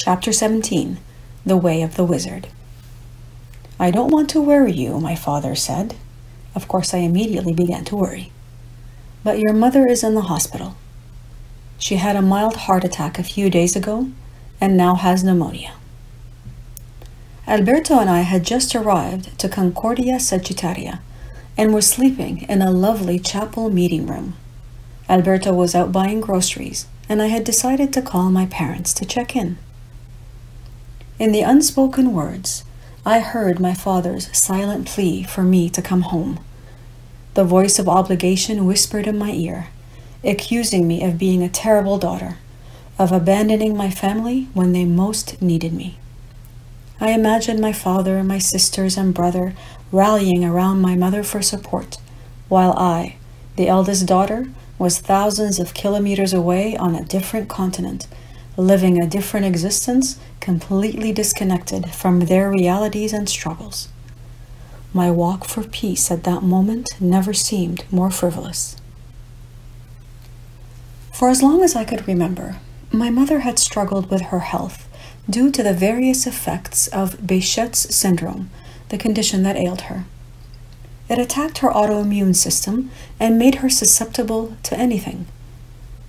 Chapter 17. The Way of the Wizard. "I don't want to worry you," my father said. Of course, I immediately began to worry. "But your mother is in the hospital. She had a mild heart attack a few days ago and now has pneumonia." Alberto and I had just arrived to Concordia Sagittaria and were sleeping in a lovely chapel meeting room. Alberto was out buying groceries, and I had decided to call my parents to check in. In the unspoken words, I heard my father's silent plea for me to come home. The voice of obligation whispered in my ear, accusing me of being a terrible daughter, of abandoning my family when they most needed me. I imagined my father and my sisters and brother rallying around my mother for support, while I, the eldest daughter, was thousands of kilometers away on a different continent, living a different existence, completely disconnected from their realities and struggles. My walk for peace at that moment never seemed more frivolous. For as long as I could remember, my mother had struggled with her health due to the various effects of Behçet's syndrome, the condition that ailed her. It attacked her autoimmune system and made her susceptible to anything.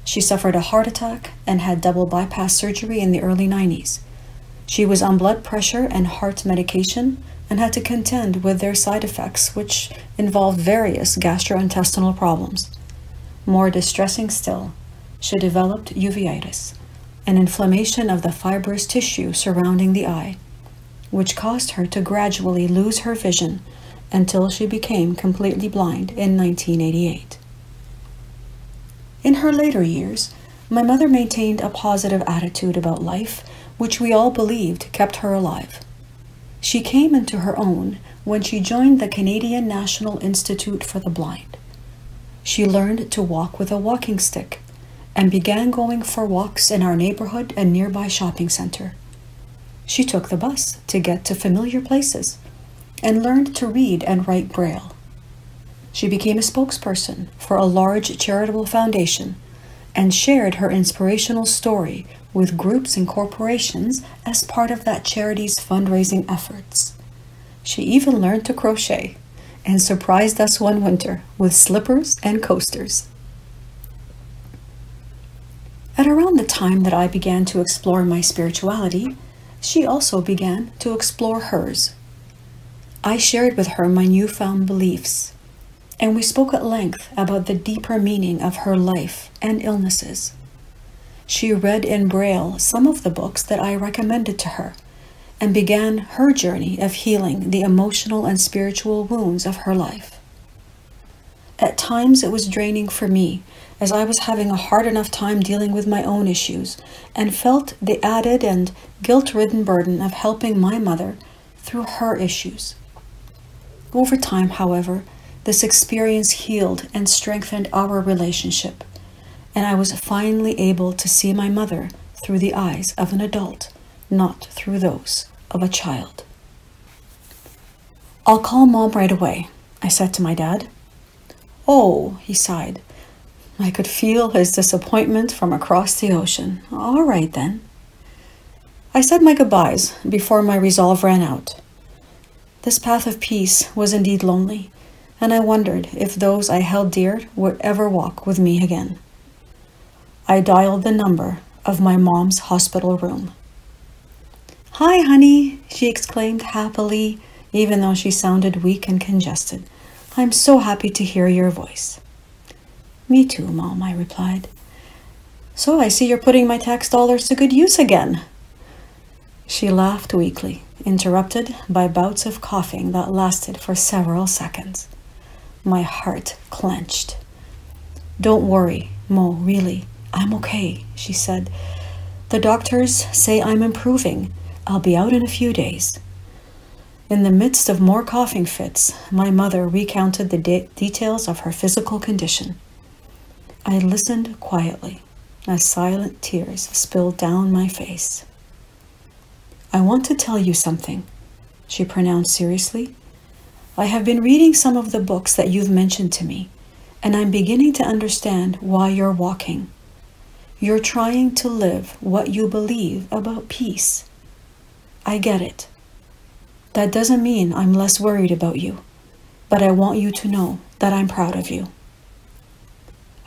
She suffered a heart attack and had double bypass surgery in the early 90s. She was on blood pressure and heart medication and had to contend with their side effects, which involved various gastrointestinal problems. More distressing still, she developed uveitis, an inflammation of the fibrous tissue surrounding the eye, which caused her to gradually lose her vision until she became completely blind in 1988. In her later years, my mother maintained a positive attitude about life, which we all believed kept her alive. She came into her own when she joined the Canadian National Institute for the Blind. She learned to walk with a walking stick and began going for walks in our neighborhood and nearby shopping center. She took the bus to get to familiar places and learned to read and write Braille. She became a spokesperson for a large charitable foundation and shared her inspirational story with groups and corporations as part of that charity's fundraising efforts. She even learned to crochet and surprised us one winter with slippers and coasters. At around the time that I began to explore my spirituality, she also began to explore hers. I shared with her my newfound beliefs, and we spoke at length about the deeper meaning of her life and illnesses. She read in Braille some of the books that I recommended to her, and began her journey of healing the emotional and spiritual wounds of her life. At times it was draining for me, as I was having a hard enough time dealing with my own issues, and felt the added and guilt-ridden burden of helping my mother through her issues. Over time, however, this experience healed and strengthened our relationship, and I was finally able to see my mother through the eyes of an adult, not through those of a child. "I'll call Mom right away," I said to my dad. "Oh," he sighed. I could feel his disappointment from across the ocean. "All right, then." I said my goodbyes before my resolve ran out. This path of peace was indeed lonely, and I wondered if those I held dear would ever walk with me again. I dialed the number of my mom's hospital room. "Hi, honey," she exclaimed happily, even though she sounded weak and congested. "I'm so happy to hear your voice." "Me too, Mom," I replied. "So I see you're putting my tax dollars to good use again." She laughed weakly, interrupted by bouts of coughing that lasted for several seconds. My heart clenched. "Don't worry, Mo, really, I'm okay," she said. "The doctors say I'm improving. I'll be out in a few days." In the midst of more coughing fits, my mother recounted the details of her physical condition. I listened quietly as silent tears spilled down my face. "I want to tell you something," she pronounced seriously. "I have been reading some of the books that you've mentioned to me, and I'm beginning to understand why you're walking. You're trying to live what you believe about peace. I get it. That doesn't mean I'm less worried about you, but I want you to know that I'm proud of you."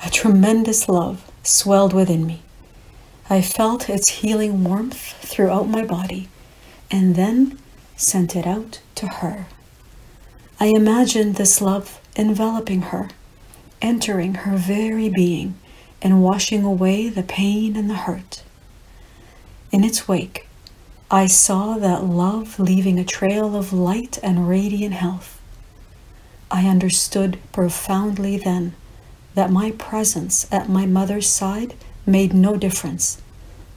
A tremendous love swelled within me. I felt its healing warmth throughout my body and then sent it out to her. I imagined this love enveloping her, entering her very being and washing away the pain and the hurt. In its wake, I saw that love leaving a trail of light and radiant health. I understood profoundly then that my presence at my mother's side made no difference,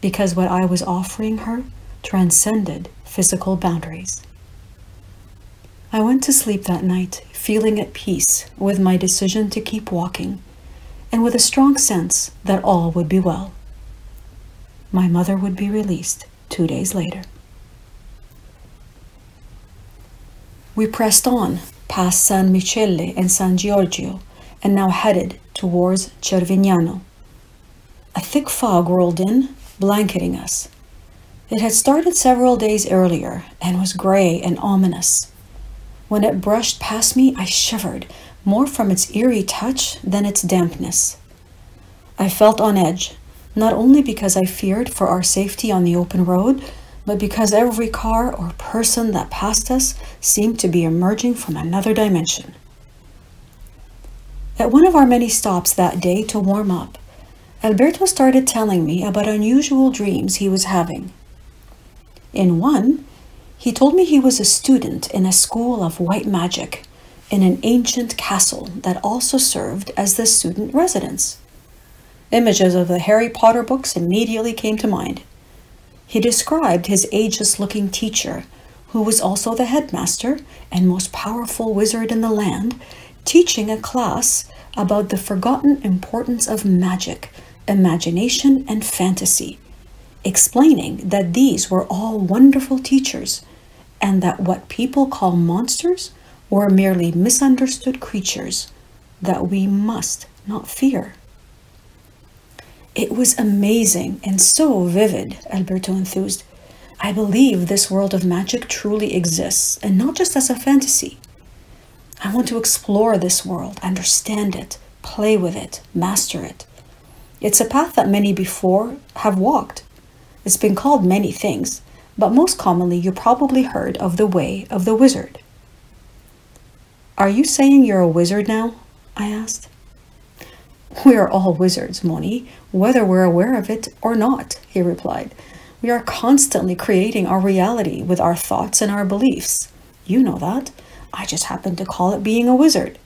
because what I was offering her transcended physical boundaries. I went to sleep that night feeling at peace with my decision to keep walking, and with a strong sense that all would be well. My mother would be released 2 days later. We pressed on past San Michele and San Giorgio and now headed towards Cervignano. A thick fog rolled in, blanketing us. It had started several days earlier and was gray and ominous. When it brushed past me, I shivered, more from its eerie touch than its dampness. I felt on edge, not only because I feared for our safety on the open road, but because every car or person that passed us seemed to be emerging from another dimension. At one of our many stops that day to warm up, Alberto started telling me about unusual dreams he was having. In one, he told me he was a student in a school of white magic in an ancient castle that also served as the student residence. Images of the Harry Potter books immediately came to mind. He described his ageless-looking teacher, who was also the headmaster and most powerful wizard in the land, teaching a class about the forgotten importance of magic, imagination, and fantasy, explaining that these were all wonderful teachers and that what people call monsters were merely misunderstood creatures that we must not fear. It was amazing and so vivid, Alberto enthused. I believe this world of magic truly exists, and not just as a fantasy. I want to explore this world, understand it, play with it, master it. It's a path that many before have walked. It's been called many things, but most commonly you probably heard of the way of the wizard. Are you saying you're a wizard now? I asked. We are all wizards, Mony, whether we're aware of it or not, he replied. We are constantly creating our reality with our thoughts and our beliefs. You know that. I just happen to call it being a wizard.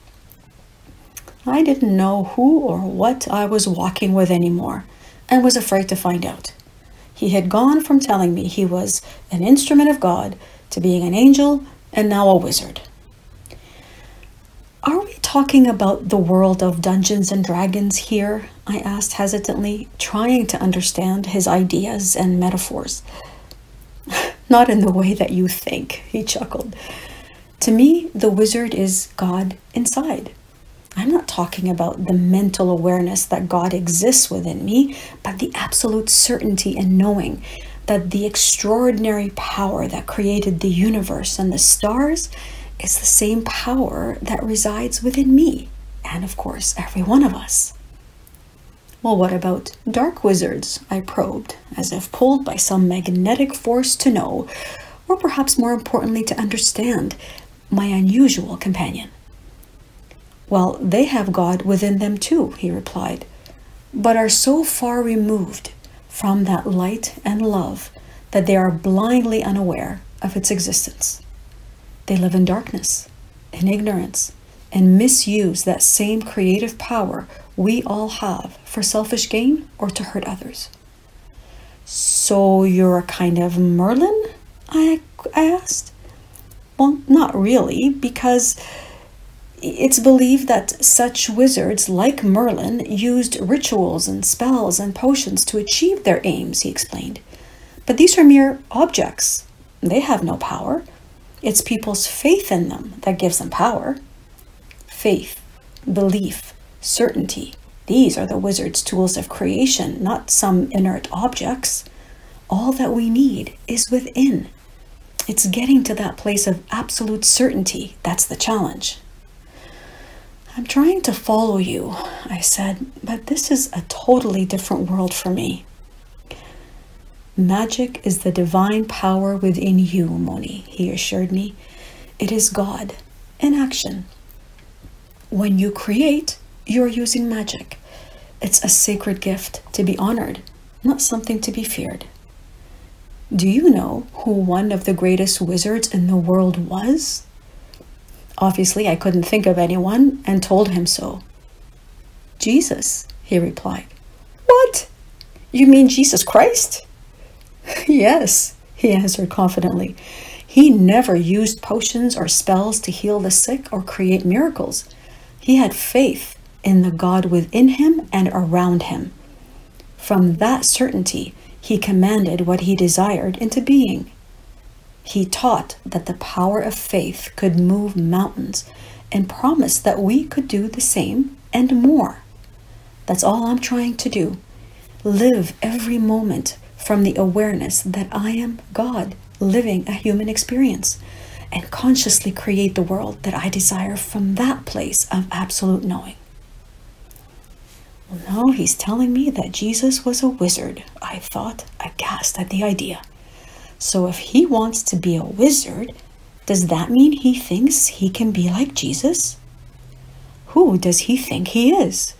I didn't know who or what I was walking with anymore, and was afraid to find out. He had gone from telling me he was an instrument of God to being an angel and now a wizard. Are we talking about the world of Dungeons and Dragons here? I asked hesitantly, trying to understand his ideas and metaphors. Not in the way that you think, he chuckled. To me, the wizard is God inside. I'm not talking about the mental awareness that God exists within me, but the absolute certainty and knowing that the extraordinary power that created the universe and the stars is the same power that resides within me, and of course, every one of us. Well, what about dark wizards? I probed, as if pulled by some magnetic force to know, or perhaps more importantly to understand, my unusual companion. Well, they have God within them too, he replied, but are so far removed from that light and love that they are blindly unaware of its existence. They live in darkness, in ignorance, and misuse that same creative power we all have for selfish gain or to hurt others. So you're a kind of Merlin? I asked. Well, not really, because it's believed that such wizards like Merlin used rituals and spells and potions to achieve their aims, he explained. But these are mere objects. They have no power. It's people's faith in them that gives them power. Faith, belief, certainty, These are the wizard's tools of creation, not some inert objects. All that we need is within. It's getting to that place of absolute certainty that's the challenge. I'm trying to follow you, I said, but this is a totally different world for me. Magic is the divine power within you, Mony, he assured me. It is God in action. When you create, you're using magic. It's a sacred gift to be honored, not something to be feared. Do you know who one of the greatest wizards in the world was? Obviously, I couldn't think of anyone and told him so. Jesus, he replied. What? You mean Jesus Christ? Yes, he answered confidently. He never used potions or spells to heal the sick or create miracles. He had faith in the God within him and around him. From that certainty, he commanded what he desired into being. He taught that the power of faith could move mountains and promised that we could do the same and more. That's all I'm trying to do. Live every moment from the awareness that I am God living a human experience and consciously create the world that I desire from that place of absolute knowing. Well, no, he's telling me that Jesus was a wizard, I thought, aghast at the idea. So if he wants to be a wizard, does that mean he thinks he can be like Jesus? Who does he think he is?